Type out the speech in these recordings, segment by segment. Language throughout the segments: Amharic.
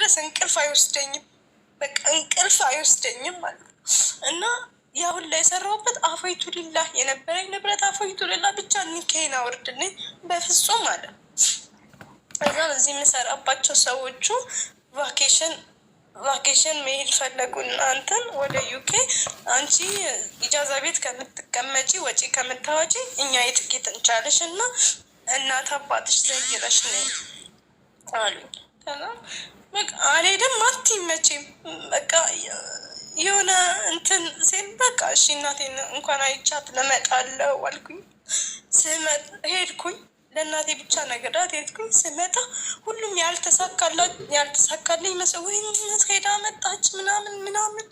ድረስ እንቅልፍ አይወስደኝም። በቃ እንቅልፍ አይወስደኝም ማለት ነው። እና ያሁን ላይ የሰራሁበት አፈይቱ ሊላ የነበረኝ ንብረት አፈይቱ ሊላ ብቻ ኒካዬን አውርድልኝ በፍጹም አለ። እዛም እዚህ የምሰራባቸው ሰዎቹ ቫኬሽን መሄድ ፈለጉ። እናንተን ወደ ዩኬ አንቺ ኢጃዛ ቤት ከምትቀመጪ ወጪ ከምታወጪ እኛ የትኬት እንቻልሽ እና እናት አባትሽ ዘይረሽ ነ አሉኝ። በቃ አልሄድም አትመቼም በቃ የሆነ እንትን ሴል በቃ እሺ እናቴን እንኳን አይቻት ለመጣለው አልኩኝ። ሄድኩኝ ለእናቴ ብቻ ነገራት። ሄድኩኝ ስመጣ ሁሉም ያልተሳካልኝ መሰው ወይ ሄዳ መጣች ምናምን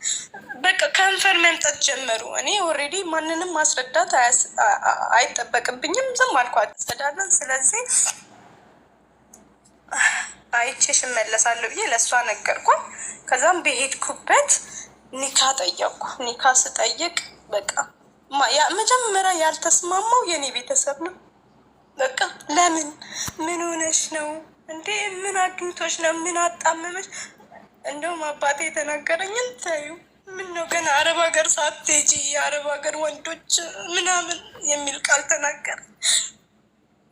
በቃ ከንፈር መምጠት ጀመሩ። እኔ ኦልሬዲ ማንንም ማስረዳት አይጠበቅብኝም። ዝም አልኳት ጸዳለን። ስለዚህ አይቼሽ እመለሳለሁ ብዬ ለእሷ ነገርኳት። ከዛም በሄድኩበት ኒካ ጠየቅኩ። ኒካ ስጠይቅ በቃ መጀመሪያ ያልተስማማው የኔ ቤተሰብ ነው። በቃ ለምን ምን ሆነሽ ነው እንዴ? ምን አግኝቶች ነው? ምን አጣመመች? እንደውም አባቴ የተናገረኝን ታዩ ምን ነው ገና አረብ ሀገር ሳትሄጂ የአረብ ሀገር ወንዶች ምናምን የሚል ቃል ተናገረ።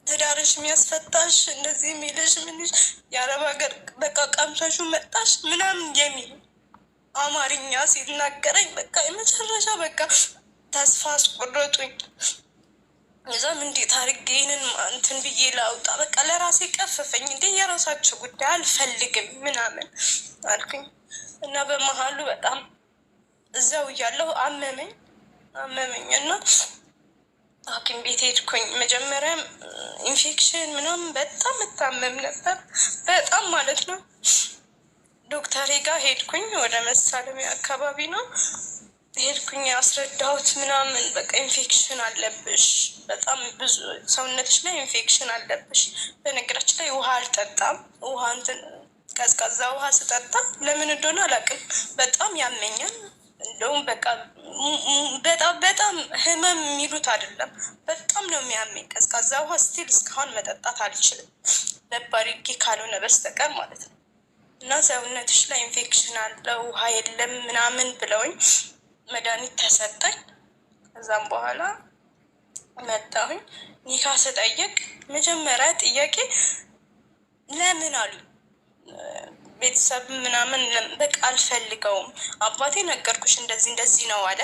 ትዳርሽ የሚያስፈታሽ እንደዚህ የሚልሽ ምንሽ የአረብ ሀገር በቃ ቀምሰሹ መጣሽ ምናምን የሚል አማርኛ ሲናገረኝ በቃ የመጨረሻ በቃ ተስፋ አስቆረጡኝ። እዛም እንዴት አድርጌ ይህንን እንትን ብዬ ላውጣ በቃ ለራሴ ቀፈፈኝ። እንዴ የራሳቸው ጉዳይ አልፈልግም ምናምን አልኩኝ እና በመሀሉ በጣም እዛው እያለሁ አመመኝ እና ሐኪም ቤት ሄድኩኝ። መጀመሪያም ኢንፌክሽን ምናምን በጣም እታመም ነበር በጣም ማለት ነው። ዶክተሬ ጋር ሄድኩኝ። ወደ መሳለሚያ አካባቢ ነው ሄድኩኝ። አስረዳሁት ምናምን በቃ ኢንፌክሽን አለብሽ፣ በጣም ብዙ ሰውነትሽ ላይ ኢንፌክሽን አለብሽ። በነገራችን ላይ ውሃ አልጠጣም። ውሃ እንትን ቀዝቃዛ ውሃ ስጠጣ ለምን እንደሆነ አላውቅም በጣም ያመኛል። እንደውም በቃ በጣም ህመም የሚሉት አይደለም፣ በጣም ነው የሚያመኝ። ቀዝቃዛ ውሃ ስቲል እስካሁን መጠጣት አልችልም በባሪጌ ካልሆነ በስተቀር ማለት ነው። እና ሰውነትሽ ላይ ኢንፌክሽን አለ ውሃ የለም ምናምን ብለውኝ መድኃኒት ተሰጠኝ። ከዛም በኋላ መጣሁኝ። ኒካ ስጠይቅ መጀመሪያ ጥያቄ ለምን አሉ። ቤተሰብ ምናምን በቃ አልፈልገውም። አባቴ ነገርኩሽ እንደዚህ ነው አለ።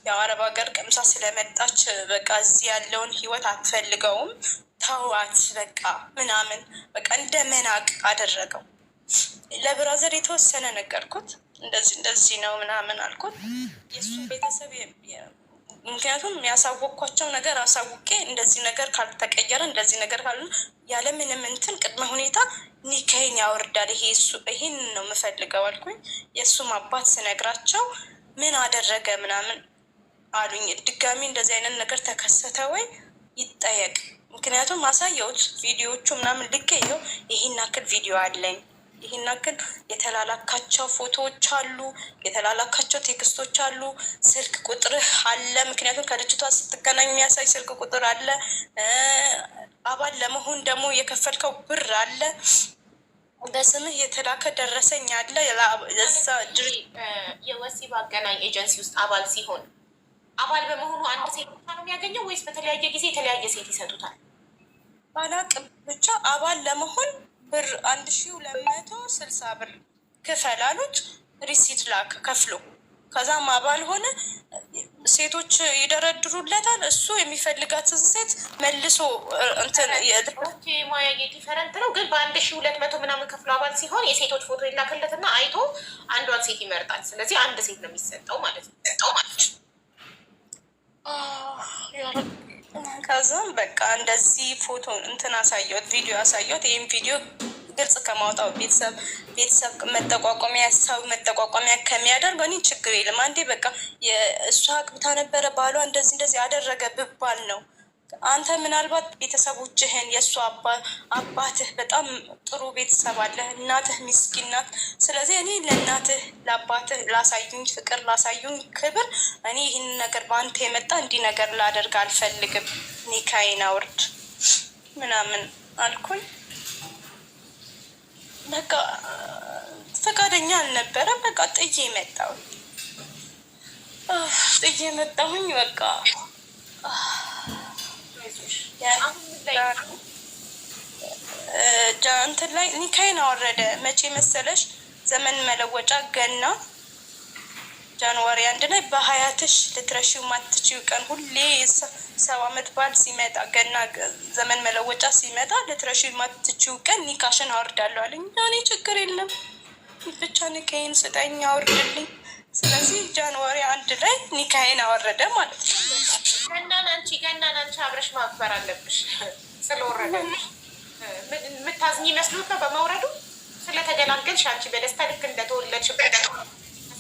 ያው አረብ ሀገር ቀምሳ ስለመጣች በቃ እዚህ ያለውን ህይወት አትፈልገውም፣ ተዋት በቃ ምናምን በቃ እንደ መናቅ አደረገው። ለብራዘር የተወሰነ ነገርኩት፣ እንደዚህ ነው ምናምን አልኩት። የእሱን ቤተሰብ ምክንያቱም ያሳወቅኳቸው ነገር አሳውቄ እንደዚህ ነገር ካልተቀየረ እንደዚህ ነገር ካለ ያለምንም እንትን ቅድመ ሁኔታ ኒካዬን ያወርዳል። ይሄን ነው የምፈልገው አልኩኝ። የእሱም አባት ስነግራቸው ምን አደረገ ምናምን አሉኝ። ድጋሚ እንደዚህ አይነት ነገር ተከሰተ ወይ ይጠየቅ። ምክንያቱም አሳየሁት ቪዲዮዎቹ ምናምን ልኬየው ይሄን ያክል ቪዲዮ አለኝ፣ ይህን ያክል የተላላካቸው ፎቶዎች አሉ፣ የተላላካቸው ቴክስቶች አሉ፣ ስልክ ቁጥርህ አለ። ምክንያቱም ከልጅቷ ስትገናኝ የሚያሳይ ስልክ ቁጥር አለ። አባል ለመሆን ደግሞ የከፈልከው ብር አለ፣ በስምህ የተላከ ደረሰኝ አለ። የወሲብ አገናኝ ኤጀንሲ ውስጥ አባል ሲሆን አባል በመሆኑ አንድ ሴት ብቻ ነው የሚያገኘው ወይስ በተለያየ ጊዜ የተለያየ ሴት ይሰጡታል? ባላቅም ብቻ አባል ለመሆን ብር 1260 ብር ክፈል አሉት። ሪሲት ላክ ከፍሎ። ከዛም አባል ሆነ። ሴቶች ይደረድሩለታል። እሱ የሚፈልጋትን ሴት መልሶ እንትን ማያ ዲፈረንት ነው። ግን በ1200 ምናምን ከፍሎ አባል ሲሆን የሴቶች ፎቶ ይላክለትና አይቶ አንዷን ሴት ይመርጣል። ስለዚህ አንድ ሴት ነው የሚሰጠው ማለት ነው። ከዛም በቃ እንደዚህ ፎቶ እንትን አሳየሁት፣ ቪዲዮ አሳየሁት። ይህም ቪዲዮ ግልጽ ከማውጣው ቤተሰብ መጠቋቋሚያ ሰው መጠቋቋሚያ ከሚያደርግ እኔ ችግር የለም። አንዴ በቃ የእሷ አቅብታ ነበረ ባሏ እንደዚህ አደረገ ብባል ነው። አንተ ምናልባት ቤተሰቦችህን የእሱ አባትህ በጣም ጥሩ ቤተሰብ አለ፣ እናትህ ምስኪን ናት። ስለዚህ እኔ ለእናትህ ለአባትህ ላሳዩኝ ፍቅር ላሳዩኝ ክብር እኔ ይህን ነገር በአንተ የመጣ እንዲህ ነገር ላደርግ አልፈልግም፣ ኒካዬን አውርድ ምናምን አልኩኝ። በቃ ፈቃደኛ አልነበረ። በቃ ጥዬ መጣሁኝ በቃ እንትን ላይ ኒካይን አወረደ። መቼ መሰለሽ? ዘመን መለወጫ ገና ጃንዋሪ 1 ላይ በሀያትሽ ልትረሺው ማትችው ቀን ሁሌ 7 ዓመት በዓል ሲመጣ ገና ዘመን መለወጫ ሲመጣ ልትረሺው ማትችው ቀን ኒካሽን አወርዳለሁ አለኝ። እኔ ችግር የለም ብቻ ኒካይን ስጠኝ አወርድልኝ። ስለዚህ ጃንዋሪ 1 ላይ ኒካይን አወረደ ማለት ነው። ገናን አንቺ አብረሽ ማክበር አለብሽ። ስለወረደልሽ የምታዝኝ መስሎት ነው በመውረዱ። ስለተገላገልሽ አንቺ በደስታ ልክ እንደተወለድሽበት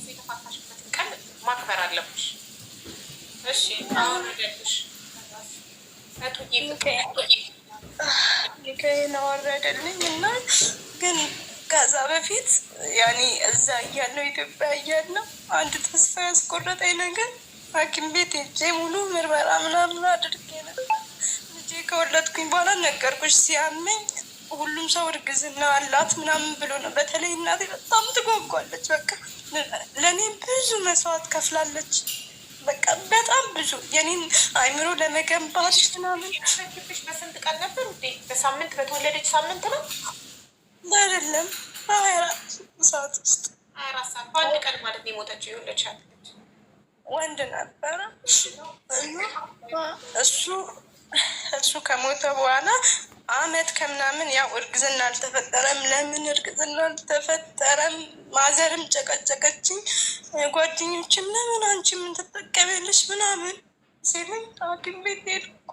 የተፋታሽበትን ቀን ማክበር አለብሽ። እሺ አወረደልሽ። ኒካይን አወረደልኝ እና ግን ከዛ በፊት ያኔ እዛ እያለው ኢትዮጵያ እያለው አንድ ተስፋ ያስቆረጠኝ ነገር ሐኪም ቤት ሄጄ ሙሉ ምርመራ ምናምን አድርጌ ነበር። ልጄ ከወለድኩኝ በኋላ ነገርኩሽ ሲያመኝ ሁሉም ሰው እርግዝና አላት ምናምን ብሎ ነው። በተለይ እናቴ በጣም ትጓጓለች። በቃ ለእኔ ብዙ መስዋዕት ከፍላለች። በቃ በጣም ብዙ የኔን አይምሮ ለመገንባት ምናምን። በስንት ቀን ነበር ውዴ? በሳምንት በተወለደች ሳምንት ነው አይደለም? 24 ሰዓት ውስጥ 24 ሰዓት በአንድ ቀን ማለት ነው የሞተችው። የወለድሻት ወንድ ነበረ። እሱ ከሞተ በኋላ አመት ከምናምን ያው እርግዝና አልተፈጠረም። ለምን እርግዝና አልተፈጠረም? ማዘርም ጨቀጨቀችኝ፣ ጓደኞችም ለምን አንቺ ምን ትጠቀሚያለሽ ምናምን ሲሉኝ ሐኪም ቤት ሄድኩ።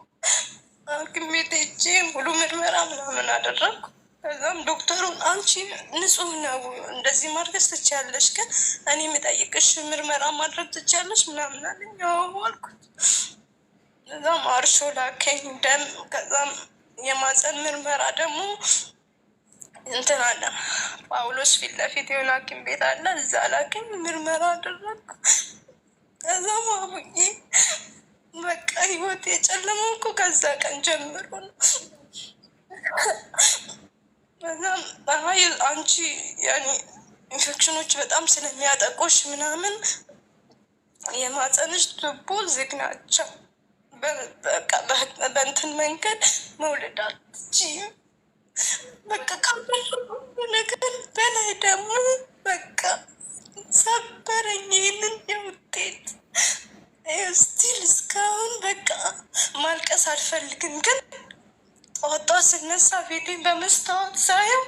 ሐኪም ቤት ሄጄ ሙሉ ምርመራ ምናምን አደረግኩ። ከዛም ዶክተሩን አንቺ ንጹህ ነው እንደዚህ ማድረግ ትችያለሽ፣ ግን እኔ የምጠይቅሽ ምርመራ ማድረግ ትችያለሽ ምናምን አለኝ። አዎ አልኩት። ከዛም አርሾ ላከኝ ደም። ከዛም የማፀን ምርመራ ደግሞ እንትን አለ ጳውሎስ ፊት ለፊት የሆነ ሐኪም ቤት አለ፣ እዛ ላከኝ። ምርመራ አደረግኩ። ከዛም አቡዬ በቃ ህይወት የጨለመው እኮ ከዛ ቀን ጀምሮ ነው። በዛም አንቺ ያኔ ኢንፌክሽኖች በጣም ስለሚያጠቁሽ ምናምን የማፀንሽ ቱቦ ዝግ ናቸው። በእንትን መንገድ መውለድ አትችይም። በቃ ካበሉ ነገር በላይ ደግሞ በቃ ሰበረኝ። ይህንን የውጤት ስቲል እስካሁን በቃ ማልቀስ አልፈልግም፣ ግን ጠዋት ስነሳ ፊቴን በመስታወት ሳየው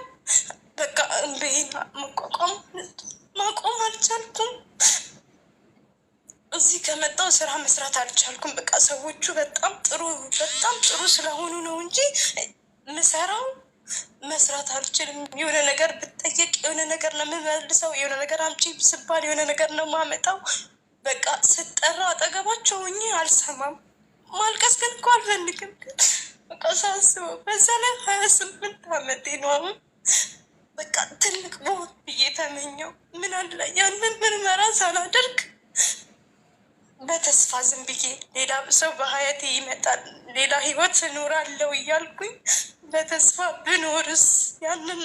በቃ እንበይን ማቆም አልቻልኩም። እዚህ ከመጣው ስራ መስራት አልቻልኩም። በቃ ሰዎቹ በጣም ጥሩ ስለሆኑ ነው እንጂ ምሰራው መስራት አልችልም። የሆነ ነገር ብጠየቅ የሆነ ነገር ነው የምመልሰው። የሆነ ነገር አምጪ ስባል የሆነ ነገር ነው ማመጣው። በቃ ስጠራ አጠገባቸው ሆኜ አልሰማም። ማልቀስ ግን እኮ አልፈልግም። በቃ ሳስበው በዛ ላይ 28 ዓመቴ ነው አሁን። በቃ ትልቅ ቦት ብዬ ተመኘው። ምን አለ ያንን ምርመራ ሳላደርግ በተስፋ ዝም ብዬ ሌላ ሰው በሀያቴ ይመጣል ሌላ ህይወት እኖራለሁ እያልኩኝ በተስፋ ብኖርስ፣ ያንን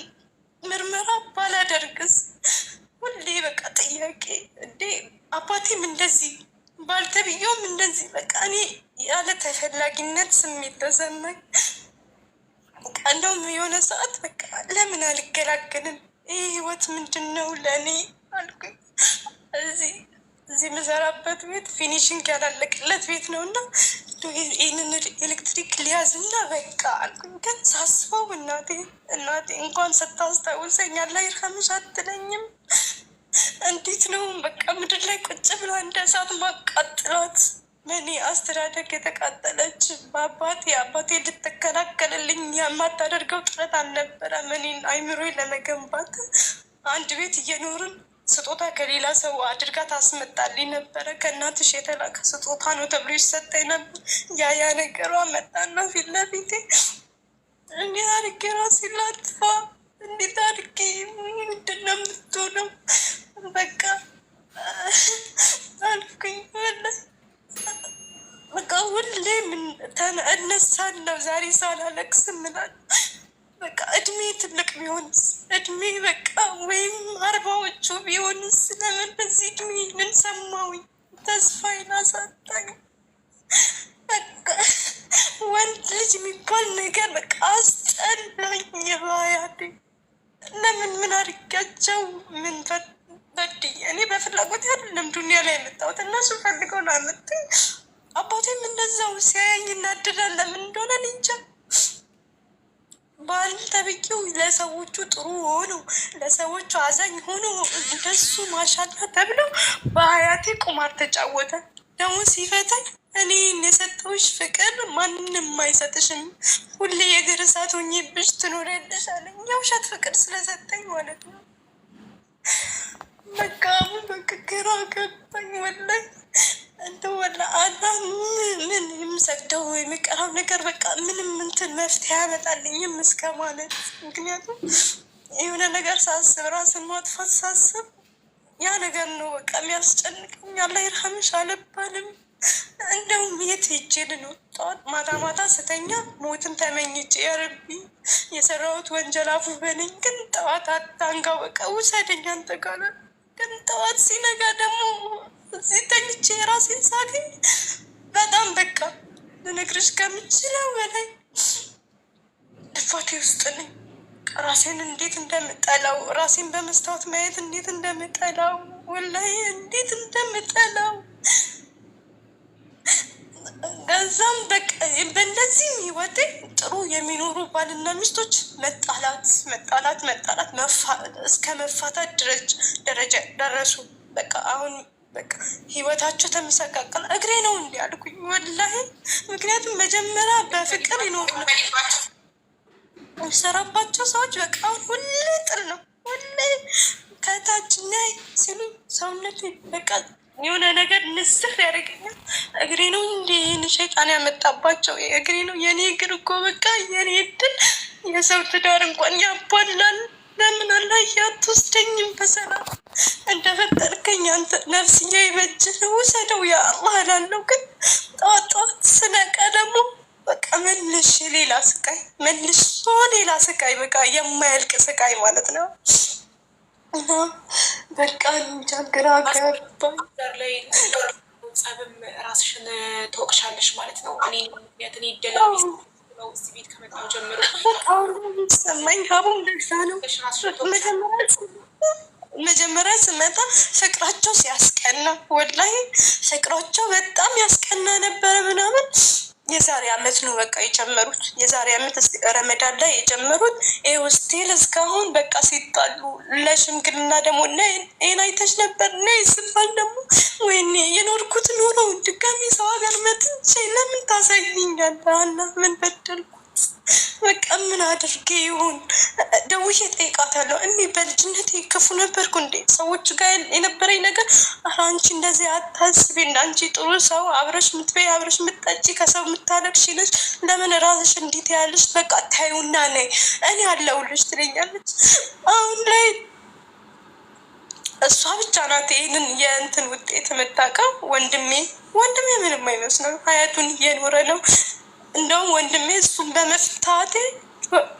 ምርመራ ባላደርግስ? ሁሌ በቃ ጥያቄ እንዴ አባቴም እንደዚህ ባልተብየውም እንደዚህ በቃ እኔ ያለ ተፈላጊነት ስሜት ተሰማኝ። በቃ እንደውም የሆነ ሰዓት በቃ ለምን አልገላገልም? ይህ ህይወት ምንድን ነው ለእኔ አልኩኝ። እዚህ የምሰራበት ቤት ፊኒሽንግ ያላለቅለት ቤት ነው እና ይህንን ኤሌክትሪክ ሊያዝና በቃ አልኩኝ። ግን ሳስበው እናቴ እንኳን ስታስታውሰኝ አላህ ይርሐምሽ አትለኝም? እንዴት ነው በቃ ምድር ላይ ቁጭ ብላ እንደ እሳት ማቃጥላት? በእኔ አስተዳደግ የተቃጠለች አባቴ ልትከላከልልኝ የማታደርገው ጥረት አልነበረም። እኔን አይምሮ ለመገንባት አንድ ቤት እየኖርን ስጦታ ከሌላ ሰው አድርጋ ታስመጣልኝ ነበረ። ከእናትሽ የተላከ ስጦታ ነው ተብሎ ይሰጠኝ ነበር። ያ ነገሯ መጣና ፊት ለፊቴ እንዴት አድርጌ ራሴን ላጥፋ? እንዴት አድርጌ ምንድን ነው የምትሆነው? በቃ አልኩኝ። በቃ ሁሌ እነሳለሁ ዛሬ ሳላለቅስ እምላለሁ። በቃ እድሜ ትልቅ ቢሆንስ? እድሜ በቃ ወይም 40ዎች አብሬያችሁ ቢሆንስ? ለምን በዚህ እድሜ ይህንን ሰማሁኝ? ተስፋዬን አሳጣኝ። በቃ ወንድ ልጅ የሚባል ነገር በቃ አስጠላኝ። የባያቴ ለምን ምን አድርጋቸው ምን በድዬ? እኔ በፍላጎት አይደለም ዱኒያ ላይ የመጣሁት፣ እነሱ ፈልገው ነው ያመጡኝ። አባቴም እንደዛው ሲያየኝ እናድዳል። ለምን እንደሆነ እንጃ። ባል ተብዬው ለሰዎቹ ጥሩ ሆኖ ለሰዎቹ አዛኝ ሆኖ እንደሱ ማሻላ ተብሎ በሀያቴ ቁማር ተጫወተ። ደግሞ ሲፈታኝ እኔ የሰጠሁሽ ፍቅር ማንም አይሰጥሽም፣ ሁሌ የእግር እሳት ሆኜብሽ ትኖሪያለሽ አለኝ። የውሸት ፍቅር ስለሰጠኝ ማለት ነው። በቃ ግራ ገባኝ ወላሂ። እንደው ወላሂ ምን የምሰግደው የሚቀራው ነገር በቃ ምንም እንትን መፍትሄ ያመጣልኝም እስከ ማለት። ምክንያቱም የሆነ ነገር ሳስብ ራስን ማጥፋት ሳስብ ያ ነገር ነው በቃ የሚያስጨንቀኝ። አላህ ይርሐምሽ አልባልም። እንደውም የት ሄጄ ልንወጣት ማታ ማታ ስተኛ ሞትን ተመኝቼ ያረቢ የሰራሁት ወንጀል አፉ በለኝ። ግን ጠዋት አታንጋው በቃ ውሰደኝ አንተ ጋር። ግን ጠዋት ሲነጋ ደግሞ እዚህ ተኝቼ ራሴን ሳገኝ በጣም በቃ ልነግርሽ ከምችለው በላይ ድፋቴ ውስጥ ነኝ። ራሴን እንዴት እንደምጠላው፣ ራሴን በመስታወት ማየት እንዴት እንደምጠላው፣ ወላሂ እንዴት እንደምጠላው። ከዛም በቃ በእንደዚህም ህይወቴ ጥሩ የሚኖሩ ባልና ሚስቶች መጣላት እስከ መፋታት ደረጃ ደረሱ። በቃ አሁን በቃ ህይወታቸው ተመሰቃቀል። እግሬ ነው እንዲ ያልኩኝ ወላሂ። ምክንያቱም መጀመሪያ በፍቅር ይኖሩ የሚሰራባቸው ሰዎች በቃ አሁን ሁሌ ጥል ነው። ሁሌ ከታች ነይ ሲሉ ሰውነት በቃ የሆነ ነገር ንስር ያደርገኛል። እግሬ ነው እንዲ ይህን ሸይጣን ያመጣባቸው እግሬ ነው። የኔ እግር እኮ በቃ የኔ እድል የሰው ትዳር እንኳን ያባላል። ለምን አላህ አትወስደኝም በሰላም እንደፈጠርከኝ አንተ ነፍስያ ይበጅህ ውሰደው ያ አላህ እላለሁ። ግን ጠዋት ጠዋት ስነቃ ደግሞ በቃ መልሽ ሌላ ስቃይ፣ መልሽ ሌላ ስቃይ፣ በቃ የማያልቅ ስቃይ ማለት ነው። እና በቃ እንጃ ግራ ገባኝ። ላይ ጸብም ራስሽን ተወቅሻለሽ ማለት ነው። እኔ ምክንያት እኔ ይደላል ነው እዚህ ቤት ከመጣሁ ጀምሮ በጣም የሚሰማኝ ሀቡም ደርሳ ነው። መጀመሪያ ስመጣ ፍቅራቸው ሲያስቀና ወላሂ ፍቅራቸው በጣም ያስቀና ነበረ ምናምን። የዛሬ አመት ነው በቃ የጀመሩት። የዛሬ አመት ረመዳን ላይ የጀመሩት። ይኸው ስቲል እስካሁን በቃ ሲጣሉ ለሽምግልና ደግሞ ይሄን አይተሽ ነበር ነይ ስባል ደግሞ ወይኔ የኖርኩት ኖሮ ድጋሚ ሰው ሀገር መጥቼ ለምን ታሳይኛለህ? አላ ምን በደልኩት? በቃ ምን አድርጌ ይሆን? ደውዬ ጠይቃታለሁ። እኔ በልጅነቴ ክፉ ነበርኩ እንዴ? ሰዎች ጋር የነበረኝ ነገር አንቺ እንደዚህ አታስቢ፣ አንቺ ጥሩ ሰው አብረሽ ምትበይ አብረሽ ምትጠጪ ከሰው ምታለቅሽ ነሽ፣ ለምን ራስሽ እንዴት ያለሽ? በቃ ታዩና ነይ እኔ አለሁልሽ ትለኛለች። አሁን ላይ እሷ ብቻ ናት ይህንን የእንትን ውጤት የምታውቀው። ወንድሜ ምንም አይመስለው ሀያቱን እየኖረ ነው። እንደውም ወንድሜ እሱን በመፍታቴ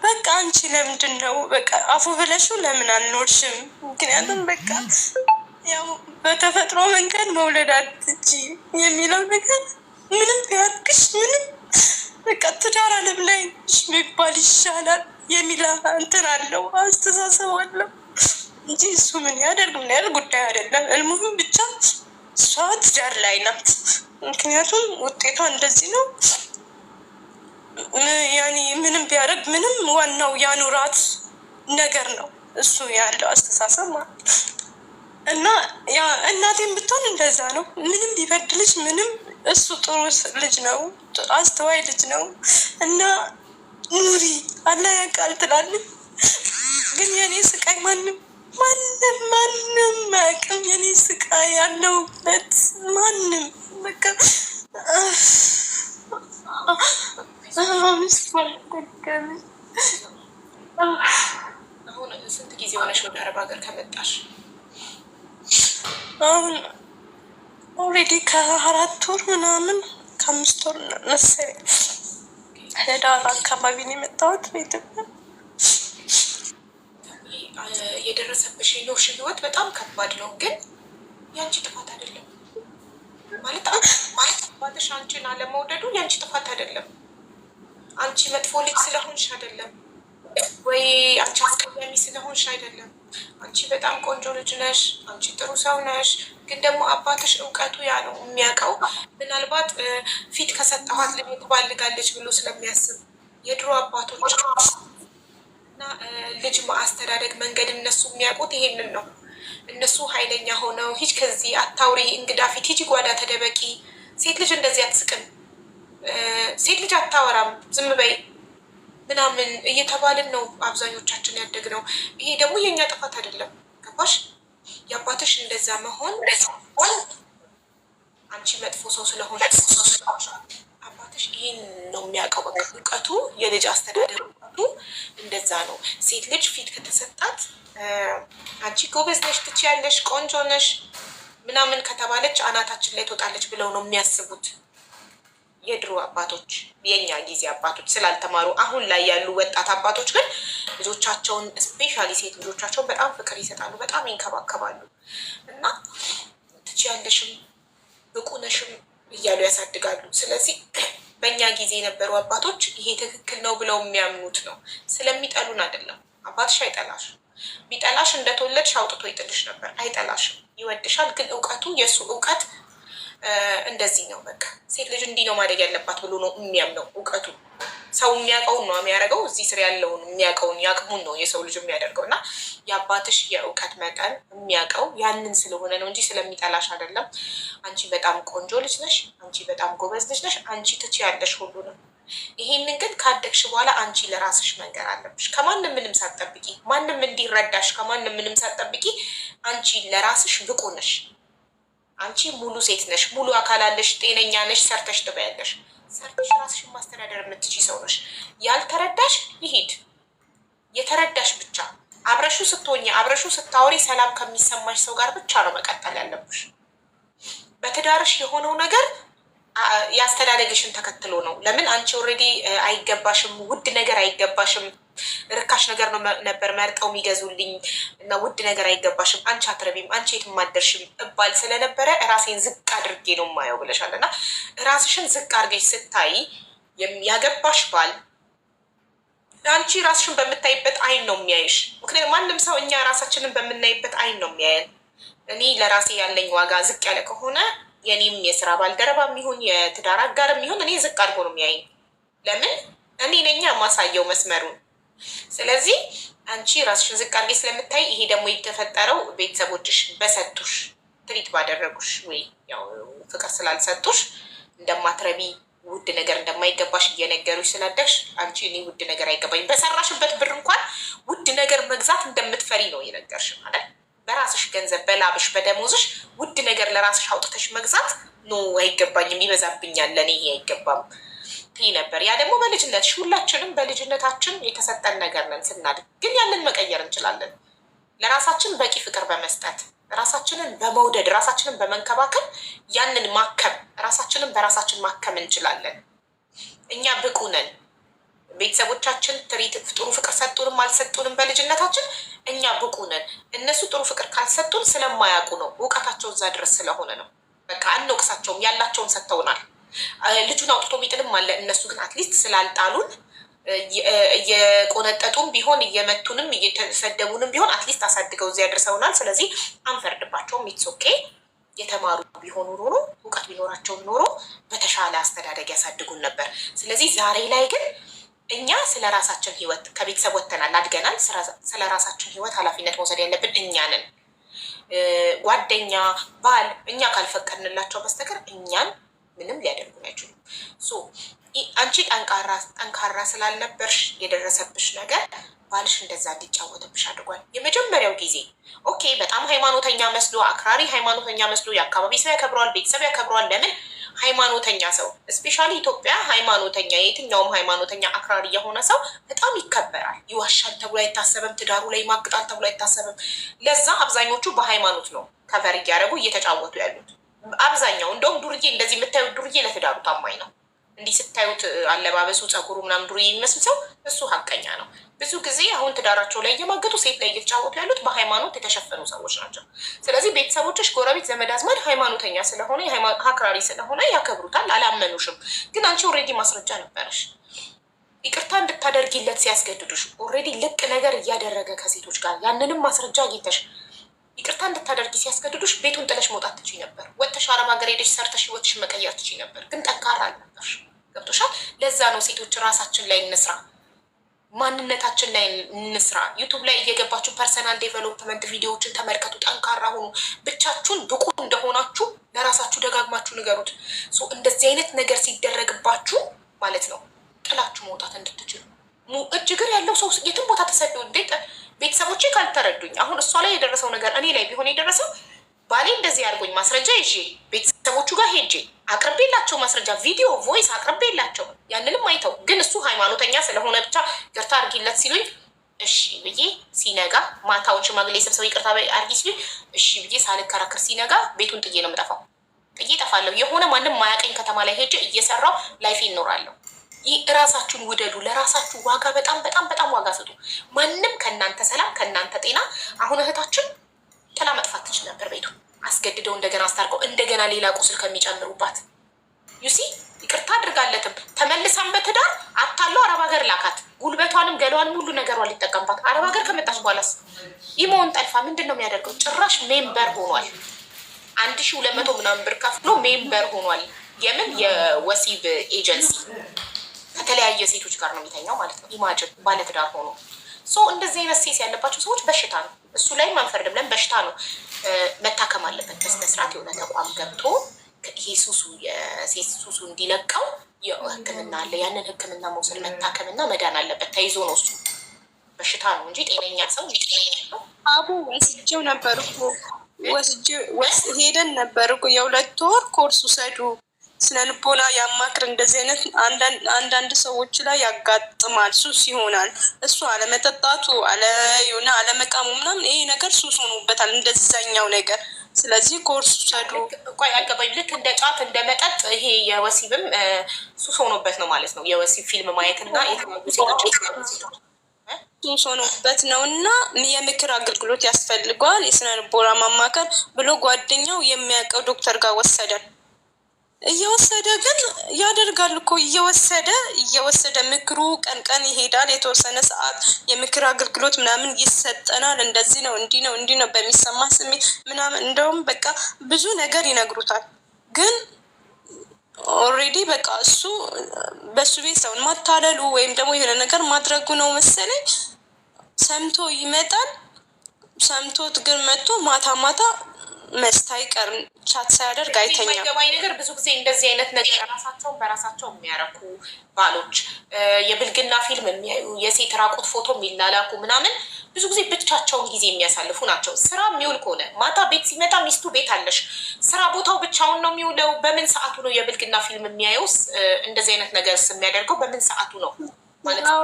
በቃ አንቺ ለምንድን ነው በቃ አፉ ብለሽው ለምን አልኖርሽም? ምክንያቱም በቃ ያው በተፈጥሮ መንገድ መውለድ አትችይ የሚለው ነገር ምንም ቢያድግሽ ምንም በቃ ትዳር አለም ላይ የሚባል ይሻላል የሚል እንትን አለው አስተሳሰብ አለው እንጂ እሱ ምን ያደርግ ምን ያህል ጉዳይ አይደለም። እልሙህም ብቻ እሷ ትዳር ላይ ናት። ምክንያቱም ውጤቷ እንደዚህ ነው። ያኔ ምንም ቢያደርግ ምንም ዋናው ያኑራት ነገር ነው እሱ ያለው አስተሳሰብ ማለት እና ያ እናቴም ብትሆን እንደዛ ነው። ምንም ቢበድልሽ ምንም እሱ ጥሩ ልጅ ነው፣ አስተዋይ ልጅ ነው እና ኑሪ አላህ ያውቃል ትላለች። ግን የኔ ስቃይ ማንም አያውቅም። የኔ ስቃይ ያለሁበት ማንም በቃ አሁን ስንት ጊዜ ሆነሽ ወደ አረብ ሀገር ከመጣሽ? አሁን ኦልሬዲ ከ4 ወር ምናምን ከ5 ወር መሰለኝ ህዳር አካባቢ ነው የመጣሁት በኢትዮጵያ። የደረሰብሽ የኖርሽ ህይወት በጣም ከባድ ነው፣ ግን ያንቺ ጥፋት አይደለም። ማለት አባትሽ አንቺን አለመውደዱ ያንቺ ጥፋት አይደለም። አንቺ መጥፎ ልጅ ስለሆንሽ አይደለም፣ ወይ አንቺ አስቀያሚ ስለሆንሽ አይደለም። አንቺ በጣም ቆንጆ ልጅ ነሽ፣ አንቺ ጥሩ ሰው ነሽ። ግን ደግሞ አባትሽ እውቀቱ ያ ነው የሚያውቀው። ምናልባት ፊት ከሰጠኋት ልጅ ትባልጋለች ብሎ ስለሚያስብ የድሮ አባቶች እና ልጅ ማስተዳደግ መንገድ እነሱ የሚያውቁት ይሄንን ነው። እነሱ ኃይለኛ ሆነው ሂጅ ከዚህ አታውሪ፣ እንግዳ ፊት ሂጂ፣ ጓዳ ተደበቂ፣ ሴት ልጅ እንደዚህ አትስቅም፣ ሴት ልጅ አታወራም፣ ዝም በይ ምናምን እየተባልን ነው አብዛኞቻችን ያደግነው። ይሄ ደግሞ የእኛ ጥፋት አይደለም። ገባሽ? የአባትሽ እንደዛ መሆን አንቺ መጥፎ ሰው ስለሆነ አባትሽ ይህን ነው የሚያውቀው። በቃ እውቀቱ የልጅ አስተዳደር እውቀቱ እንደዛ ነው። ሴት ልጅ ፊት ከተሰጣት አንቺ ጎበዝ ነሽ፣ ትችያለሽ፣ ቆንጆ ነሽ ምናምን ከተባለች አናታችን ላይ ትወጣለች ብለው ነው የሚያስቡት የድሮ አባቶች። የኛ ጊዜ አባቶች ስላልተማሩ፣ አሁን ላይ ያሉ ወጣት አባቶች ግን ልጆቻቸውን ስፔሻሊ ሴት ልጆቻቸውን በጣም ፍቅር ይሰጣሉ፣ በጣም ይንከባከባሉ እና ትችያለሽም ብቁ ነሽም እያሉ ያሳድጋሉ። ስለዚህ በእኛ ጊዜ የነበሩ አባቶች ይሄ ትክክል ነው ብለው የሚያምኑት ነው። ስለሚጠሉን አይደለም። አባትሽ አይጠላሽ። ቢጠላሽ እንደተወለድሽ አውጥቶ ይጥልሽ ነበር። አይጠላሽም፣ ይወድሻል። ግን እውቀቱ የእሱ እውቀት እንደዚህ ነው። በቃ ሴት ልጅ እንዲህ ነው ማደግ ያለባት ብሎ ነው የሚያምነው። እውቀቱ ሰው የሚያውቀውን ነው የሚያደርገው። እዚህ ስር ያለውን የሚያውቀውን ያቅሙን ነው የሰው ልጅ የሚያደርገው። እና የአባትሽ የእውቀት መጠን የሚያውቀው ያንን ስለሆነ ነው እንጂ ስለሚጠላሽ አይደለም። አንቺ በጣም ቆንጆ ልጅ ነሽ፣ አንቺ በጣም ጎበዝ ልጅ ነሽ፣ አንቺ ትችያለሽ ሁሉንም። ይሄንን ግን ካደግሽ በኋላ አንቺ ለራስሽ መንገር አለብሽ። ከማንም ምንም ሳትጠብቂ፣ ማንም እንዲረዳሽ ከማንም ምንም ሳትጠብቂ፣ አንቺ ለራስሽ ብቁ ነሽ። አንቺ ሙሉ ሴት ነሽ፣ ሙሉ አካል አለሽ፣ ጤነኛ ነሽ፣ ሰርተሽ ትበያለሽ። ሰርተሽ ራስሽን ማስተዳደር የምትችይ ሰው ነሽ። ያልተረዳሽ ይሂድ፣ የተረዳሽ ብቻ አብረሹ ስትሆኝ፣ አብረሹ ስታወሪ ሰላም ከሚሰማሽ ሰው ጋር ብቻ ነው መቀጠል ያለብሽ። በትዳርሽ የሆነው ነገር ያስተዳደግሽን ተከትሎ ነው። ለምን አንቺ ኦልሬዲ አይገባሽም፣ ውድ ነገር አይገባሽም። ርካሽ ነገር ነው ነበር መርጠው የሚገዙልኝ እና ውድ ነገር አይገባሽም፣ አንቺ አትረቢም፣ አንቺ የትም አትደርሽም እባል ስለነበረ ራሴን ዝቅ አድርጌ ነው የማየው ብለሻል። እና ራስሽን ዝቅ አድርገሽ ስታይ ያገባሽ ባል አንቺ ራስሽን በምታይበት አይን ነው የሚያይሽ። ምክንያቱም ማንም ሰው እኛ ራሳችንን በምናይበት አይን ነው የሚያየን። እኔ ለራሴ ያለኝ ዋጋ ዝቅ ያለ ከሆነ የኔም የስራ ባልደረባ የሚሆን የትዳር አጋር የሚሆን እኔ ዝቅ አድርጎ ነው የሚያየኝ። ለምን? እኔ ነኛ ማሳየው መስመሩን። ስለዚህ አንቺ ራስሽን ዝቅ አድርጌ ስለምታይ፣ ይሄ ደግሞ የተፈጠረው ቤተሰቦችሽ በሰጡሽ ትሪት ባደረጉሽ ወይ ያው ፍቅር ስላልሰጡሽ እንደማትረቢ ውድ ነገር እንደማይገባሽ እየነገሩሽ ስላደግሽ አንቺ እኔ ውድ ነገር አይገባኝ በሰራሽበት ብር እንኳን ውድ ነገር መግዛት እንደምትፈሪ ነው የነገርሽ ማለት። በራስሽ ገንዘብ በላብሽ በደሞዝሽ ውድ ነገር ለራስሽ አውጥተሽ መግዛት ኖ አይገባኝም፣ ይበዛብኛል፣ ለእኔ ይሄ አይገባም ትይ ነበር። ያ ደግሞ በልጅነትሽ፣ ሁላችንም በልጅነታችን የተሰጠን ነገር ነን ስናድግ። ግን ያንን መቀየር እንችላለን። ለራሳችን በቂ ፍቅር በመስጠት ራሳችንን በመውደድ ራሳችንን በመንከባከብ ያንን ማከም፣ ራሳችንን በራሳችን ማከም እንችላለን። እኛ ብቁ ነን። ቤተሰቦቻችን ትሪት ጥሩ ፍቅር ሰጡንም አልሰጡንም በልጅነታችን እኛ ብቁ ነን። እነሱ ጥሩ ፍቅር ካልሰጡን ስለማያውቁ ነው፣ እውቀታቸው እዛ ድረስ ስለሆነ ነው። በቃ አንወቅሳቸውም፣ ያላቸውን ሰጥተውናል። ልጁን አውጥቶ ሚጥልም አለ። እነሱ ግን አትሊስት ስላልጣሉን እየቆነጠጡም ቢሆን እየመቱንም እየተሰደቡንም ቢሆን አትሊስት አሳድገው እዚያ ያደርሰውናል። ስለዚህ አንፈርድባቸውም። ኢትስ ኦኬ። የተማሩ ቢሆኑ ኖሮ እውቀት ቢኖራቸው ኖሮ በተሻለ አስተዳደግ ያሳድጉን ነበር። ስለዚህ ዛሬ ላይ ግን እኛ ስለ ራሳችን ህይወት ከቤተሰብ ወጥተናል፣ አድገናል። ስለ ራሳችን ህይወት ኃላፊነት መውሰድ ያለብን እኛ ነን። ጓደኛ፣ ባል እኛ ካልፈቀድንላቸው በስተቀር እኛን ምንም ሊያደርጉን አይችሉም። አንቺ ጠንካራ ስላልነበርሽ የደረሰብሽ ነገር ባልሽ እንደዛ እንዲጫወትብሽ አድርጓል። የመጀመሪያው ጊዜ ኦኬ፣ በጣም ሃይማኖተኛ መስሎ አክራሪ ሃይማኖተኛ መስሎ የአካባቢ ሰው ያከብረዋል፣ ቤተሰብ ያከብረዋል። ለምን? ሃይማኖተኛ ሰው እስፔሻሊ ኢትዮጵያ ሃይማኖተኛ፣ የትኛውም ሃይማኖተኛ አክራሪ የሆነ ሰው በጣም ይከበራል። ይዋሻል ተብሎ አይታሰብም። ትዳሩ ላይ ማግጣል ተብሎ አይታሰብም። ለዛ አብዛኞቹ በሃይማኖት ነው ከቨር እያደረጉ እየተጫወቱ ያሉት። አብዛኛው እንደውም ዱርዬ፣ እንደዚህ የምታዩት ዱርዬ ለትዳሩ ታማኝ ነው። እንዲህ ስታዩት አለባበሱ፣ ጸጉሩ ምናምን ዱርዬ የሚመስል ሰው እሱ ሀቀኛ ነው። ብዙ ጊዜ አሁን ትዳራቸው ላይ እየማገጡ ሴት ላይ እየተጫወቱ ያሉት በሃይማኖት የተሸፈኑ ሰዎች ናቸው። ስለዚህ ቤተሰቦችሽ፣ ጎረቤት፣ ዘመድ አዝማድ ሃይማኖተኛ ስለሆነ አክራሪ ስለሆነ ያከብሩታል። አላመኑሽም፣ ግን አንቺ ኦልሬዲ ማስረጃ ነበረሽ። ይቅርታ እንድታደርጊለት ሲያስገድዱሽ ኦልሬዲ ልቅ ነገር እያደረገ ከሴቶች ጋር ያንንም ማስረጃ አግኝተሽ ይቅርታ እንድታደርጊ ሲያስገድዱሽ ቤቱን ጥለሽ መውጣት ትችይ ነበር። ወጥተሽ አረብ ሀገር ሄደሽ ሰርተሽ ህይወትሽ መቀየር ትችይ ነበር። ግን ጠንካራ አልነበርሽ። ገብቶሻል? ለዛ ነው ሴቶች ራሳችን ላይ እንስራ፣ ማንነታችን ላይ እንስራ። ዩቱብ ላይ እየገባችሁ ፐርሰናል ዴቨሎፕመንት ቪዲዮዎችን ተመልከቱ። ጠንካራ ሆኑ። ብቻችሁን ብቁ እንደሆናችሁ ለራሳችሁ ደጋግማችሁ ንገሩት። እንደዚህ አይነት ነገር ሲደረግባችሁ ማለት ነው ጥላችሁ መውጣት እንድትችሉ። እጅ እግር ያለው ሰው የትም ቦታ ተሰዶ እንዴት ቤተሰቦቼ ካልተረዱኝ፣ አሁን እሷ ላይ የደረሰው ነገር እኔ ላይ ቢሆን የደረሰው ባሌ እንደዚህ አድርጎኝ ማስረጃ ይዤ ቤተሰቦቹ ጋር ሄጄ አቅርቤላቸው ማስረጃ ቪዲዮ ቮይስ አቅርቤላቸው ያንንም አይተው፣ ግን እሱ ሃይማኖተኛ ስለሆነ ብቻ ይቅርታ አድርጊለት ሲሉኝ እሺ ብዬ ሲነጋ ማታውን ሽማግሌ ሰብሰብ ይቅርታ አድርጊ ሲሉኝ እሺ ብዬ ሳልከራከር ሲነጋ ቤቱን ጥዬ ነው የምጠፋው። ጥዬ እጠፋለሁ። የሆነ ማንም ማያቀኝ ከተማ ላይ ሄጄ እየሰራው ላይፍ ይኖራለሁ። ይህ እራሳችሁን ውደዱ። ለራሳችሁ ዋጋ በጣም በጣም በጣም ዋጋ ስጡ። ማንም ከእናንተ ሰላም ከእናንተ ጤና። አሁን እህታችን ጥላ መጥፋት ትችል ነበር። ቤቱ አስገድደው እንደገና አስታርቀው እንደገና ሌላ ቁስል ከሚጨምሩባት ዩሲ ይቅርታ አድርጋለትም ተመልሳም በትዳር አታለው አረብ ሀገር ላካት። ጉልበቷንም ገለዋንም ሁሉ ነገሯን ሊጠቀምባት። አረብ ሀገር ከመጣች በኋላስ ኢሞን ጠልፋ ምንድን ነው የሚያደርገው? ጭራሽ ሜምበር ሆኗል። 1200 ምናምን ብር ከፍሎ ሜምበር ሆኗል። የምን የወሲብ ኤጀንሲ ከተለያየ ሴቶች ጋር ነው የሚተኛው ማለት ነው። ኢማጅን ባለትዳር ሆኖ እንደዚህ አይነት ሴስ ያለባቸው ሰዎች በሽታ ነው። እሱ ላይም አንፈርድም ብለን በሽታ ነው፣ መታከም አለበት በስነስርዓት የሆነ ተቋም ገብቶ ይሄ ሱሱ የሴስ ሱሱ እንዲለቀው ሕክምና አለ። ያንን ሕክምና መውሰድ መታከምና መዳን አለበት። ተይዞ ነው እሱ በሽታ ነው እንጂ ጤነኛ ሰው አቡ ወስጄው ነበር እኮ ሄደን ነበር እኮ የ2 ወር ኮርስ ውሰዱ ስነ ልቦና ያማክር። እንደዚህ አይነት አንዳንድ ሰዎች ላይ ያጋጥማል። ሱስ ይሆናል። እሱ አለመጠጣቱ የሆነ አለመቃሙ ምናምን ይሄ ነገር ሱስ ሆኖበታል እንደዛኛው ነገር። ስለዚህ ኮርስ ውሰዱ። ቆይ አልገባኝ። ልክ እንደ ጫት እንደ መጠጥ ይሄ የወሲብም ሱስ ሆኖበት ነው ማለት ነው። የወሲብ ፊልም ማየትና የተለያዩ ሴቶች ሱስ ሆኖበት ነው እና የምክር አገልግሎት ያስፈልገዋል። የስነ ልቦና ማማከር ብሎ ጓደኛው የሚያውቀው ዶክተር ጋር ወሰደን። እየወሰደ ግን ያደርጋል እኮ እየወሰደ ምክሩ ቀን ቀን ይሄዳል። የተወሰነ ሰዓት የምክር አገልግሎት ምናምን ይሰጠናል። እንደዚህ ነው እንዲህ ነው በሚሰማ ስሜት ምናምን እንደውም በቃ ብዙ ነገር ይነግሩታል። ግን ኦልሬዲ በቃ እሱ በሱ ቤት ሰውን ማታለሉ ወይም ደግሞ የሆነ ነገር ማድረጉ ነው መሰለኝ። ሰምቶ ይመጣል። ሰምቶት ግን መጥቶ ማታ መስታ አይቀርም ቻት ሳያደርግ አይተኛም። የማይገባኝ ነገር ብዙ ጊዜ እንደዚህ አይነት ነገር ራሳቸውን በራሳቸው የሚያረኩ ባሎች፣ የብልግና ፊልም የሚያዩ፣ የሴት ራቁት ፎቶ የሚላላኩ ምናምን ብዙ ጊዜ ብቻቸውን ጊዜ የሚያሳልፉ ናቸው። ስራ የሚውል ከሆነ ማታ ቤት ሲመጣ ሚስቱ ቤት አለሽ፣ ስራ ቦታው ብቻውን ነው የሚውለው። በምን ሰዓቱ ነው የብልግና ፊልም የሚያየውስ? እንደዚህ አይነት ነገር የሚያደርገው በምን ሰዓቱ ነው ማለት ነው?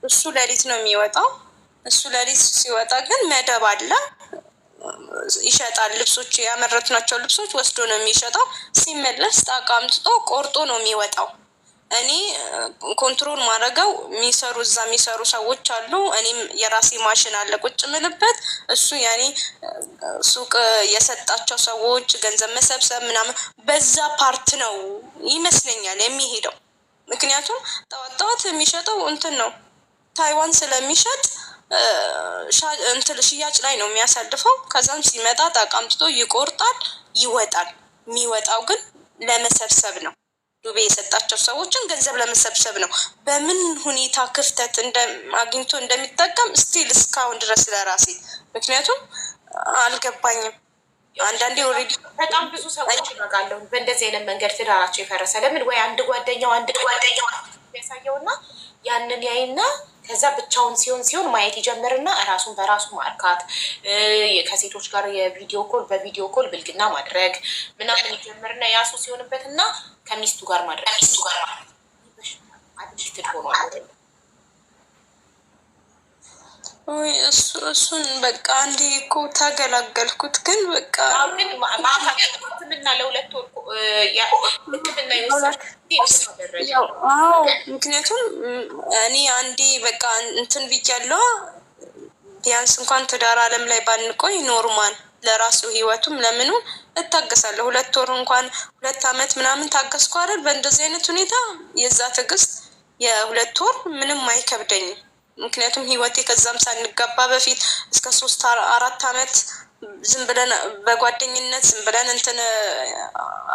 እሱ ሌሊት ነው የሚወጣው። እሱ ሌሊት ሲወጣ ግን መደብ አለ ይሸጣል። ልብሶች ያመረትናቸው ልብሶች ወስዶ ነው የሚሸጠው። ሲመለስ ጣቃ አምጥቶ ቆርጦ ነው የሚወጣው። እኔ ኮንትሮል ማድረገው እዛ የሚሰሩ ሰዎች አሉ። እኔም የራሴ ማሽን አለ ቁጭ ምልበት። እሱ ያኔ ሱቅ የሰጣቸው ሰዎች ገንዘብ መሰብሰብ ምናምን በዛ ፓርት ነው ይመስለኛል የሚሄደው። ምክንያቱም ጠዋት የሚሸጠው እንትን ነው ታይዋን ስለሚሸጥ ሽያጭ ላይ ነው የሚያሳልፈው። ከዛም ሲመጣ ጣቃምጥቶ ይቆርጣል፣ ይወጣል። የሚወጣው ግን ለመሰብሰብ ነው። ዱቤ የሰጣቸው ሰዎችን ገንዘብ ለመሰብሰብ ነው። በምን ሁኔታ ክፍተት አግኝቶ እንደሚጠቀም ስቲል እስካሁን ድረስ ለራሴ ምክንያቱም አልገባኝም። አንዳንዴ ኦልሬዲ በጣም ብዙ ሰዎች ይናጋለሁ በእንደዚህ አይነት መንገድ ትዳራቸው የፈረሰ ለምን ወይ አንድ ጓደኛው ያሳየውና ያንን ያይና ከዛ ብቻውን ሲሆን ማየት ይጀምርና ራሱን በራሱ ማርካት፣ ከሴቶች ጋር በቪዲዮ ኮል ብልግና ማድረግ ምናምን ይጀምርና ያሱ ሲሆንበትና ከሚስቱ ጋር ማድረግ አዲክትድ ሆኗል። እሱን በቃ አንዴ እኮ ታገላገልኩት፣ ግን በቃ ግን ማዕከል ሕክምና ለሁለት ወር ሕክምና ምክንያቱም እኔ አንዴ በቃ እንትን ብያለሁ። ቢያንስ እንኳን ትዳር አለም ላይ ባንቆይ ኖርማል ለራሱ ህይወቱም ለምኑ እታገሳለሁ። 2 ወር እንኳን 2 አመት ምናምን ታገስኩ አይደል? በእንደዚህ አይነት ሁኔታ የዛ ትዕግስት የ2 ወር ምንም አይከብደኝም። ምክንያቱም ህይወቴ ከዛም ሳንጋባ በፊት እስከ 3-4 አመት ዝም ብለን በጓደኝነት ዝም ብለን እንትን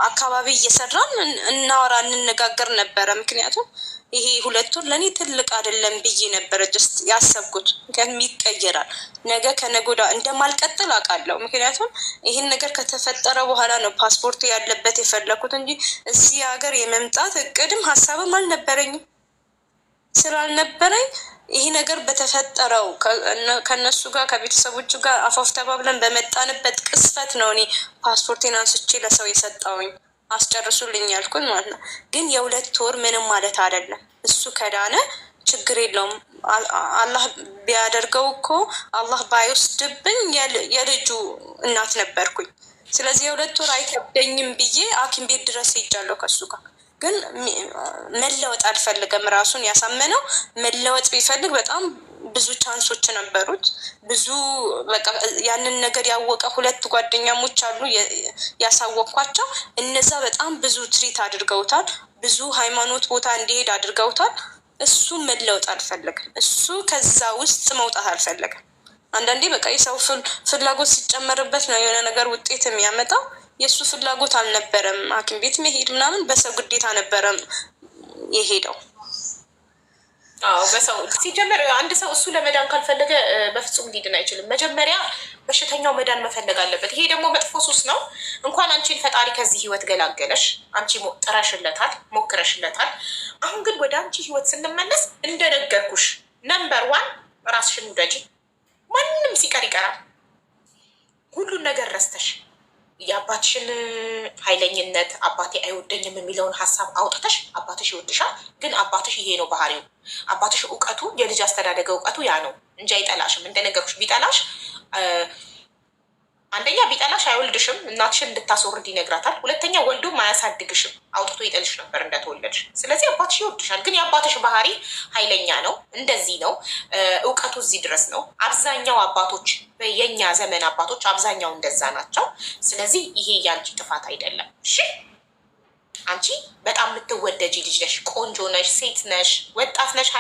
አካባቢ እየሰራን እናወራ እንነጋገር ነበረ። ምክንያቱም ይሄ 2 ወር ለእኔ ትልቅ አይደለም ብዬ ነበረ ጀስት ያሰብኩት። ምክንያቱም ይቀየራል፣ ነገ ከነገ ወዲያ እንደማልቀጥል አውቃለሁ። ምክንያቱም ይህን ነገር ከተፈጠረ በኋላ ነው ፓስፖርት ያለበት የፈለኩት እንጂ እዚህ ሀገር የመምጣት እቅድም ሀሳብም አልነበረኝም። ስላልነበረኝ ይህ ነገር በተፈጠረው ከነሱ ጋር ከቤተሰቦቹ ጋር አፋፍ ተባብለን በመጣንበት ቅስፈት ነው እኔ ፓስፖርቴን አንስቼ ለሰው የሰጠውኝ አስጨርሱልኝ ያልኩት ማለት ነው። ግን የ2 ወር ምንም ማለት አይደለም። እሱ ከዳነ ችግር የለውም። አላህ ቢያደርገው እኮ አላህ ባይወስድብኝ የልጁ እናት ነበርኩኝ። ስለዚህ የ2 ወር አይከብደኝም ብዬ ሐኪም ቤት ድረስ ሄጃለሁ ከሱ ጋር። ግን መለወጥ አልፈልግም። ራሱን ያሳመነው መለወጥ ቢፈልግ በጣም ብዙ ቻንሶች ነበሩት። ብዙ በቃ ያንን ነገር ያወቀ 2 ጓደኛሞች አሉ ያሳወቅኳቸው። እነዛ በጣም ብዙ ትሪት አድርገውታል። ብዙ ሃይማኖት ቦታ እንዲሄድ አድርገውታል። እሱ መለወጥ አልፈለግም። እሱ ከዛ ውስጥ መውጣት አልፈለግም። አንዳንዴ በቃ የሰው ፍላጎት ሲጨመርበት ነው የሆነ ነገር ውጤት የሚያመጣው። የእሱ ፍላጎት አልነበረም ሐኪም ቤት መሄድ ምናምን፣ በሰው ግዴታ ነበረ የሄደው። በሰው ሲጀመር አንድ ሰው እሱ ለመዳን ካልፈለገ በፍጹም ሊድን አይችልም። መጀመሪያ በሽተኛው መዳን መፈለግ አለበት። ይሄ ደግሞ መጥፎ ሱስ ነው። እንኳን አንቺን ፈጣሪ ከዚህ ህይወት ገላገለሽ። አንቺ ጥረሽለታል፣ ሞክረሽለታል። አሁን ግን ወደ አንቺ ህይወት ስንመለስ እንደነገርኩሽ ነምበር 1 ራስሽን ውደጂ። ማንም ሲቀር ይቀራል። ሁሉን ነገር ረስተሽ የአባትሽን ኃይለኝነት አባቴ አይወደኝም የሚለውን ሀሳብ አውጥተሽ አባትሽ ይወድሻል። ግን አባትሽ ይሄ ነው ባህሪው። አባትሽ እውቀቱ የልጅ አስተዳደገ እውቀቱ ያ ነው እንጂ አይጠላሽም። እንደነገርኩሽ ቢጠላሽ አንደኛ ቢጠላሽ አይወልድሽም፣ እናትሽን እንድታስወርድ ይነግራታል። ሁለተኛ ወልዶም አያሳድግሽም፣ አውጥቶ ይጠልሽ ነበር እንደተወለድሽ። ስለዚህ አባትሽ ይወድሻል። ግን የአባትሽ ባህሪ ኃይለኛ ነው፣ እንደዚህ ነው፣ እውቀቱ እዚህ ድረስ ነው። አብዛኛው አባቶች የኛ ዘመን አባቶች አብዛኛው እንደዛ ናቸው። ስለዚህ ይሄ ያንቺ ጥፋት አይደለም። እሺ አንቺ በጣም የምትወደጂ ልጅ ነሽ፣ ቆንጆ ነሽ፣ ሴት ነሽ፣ ወጣት ነሽ።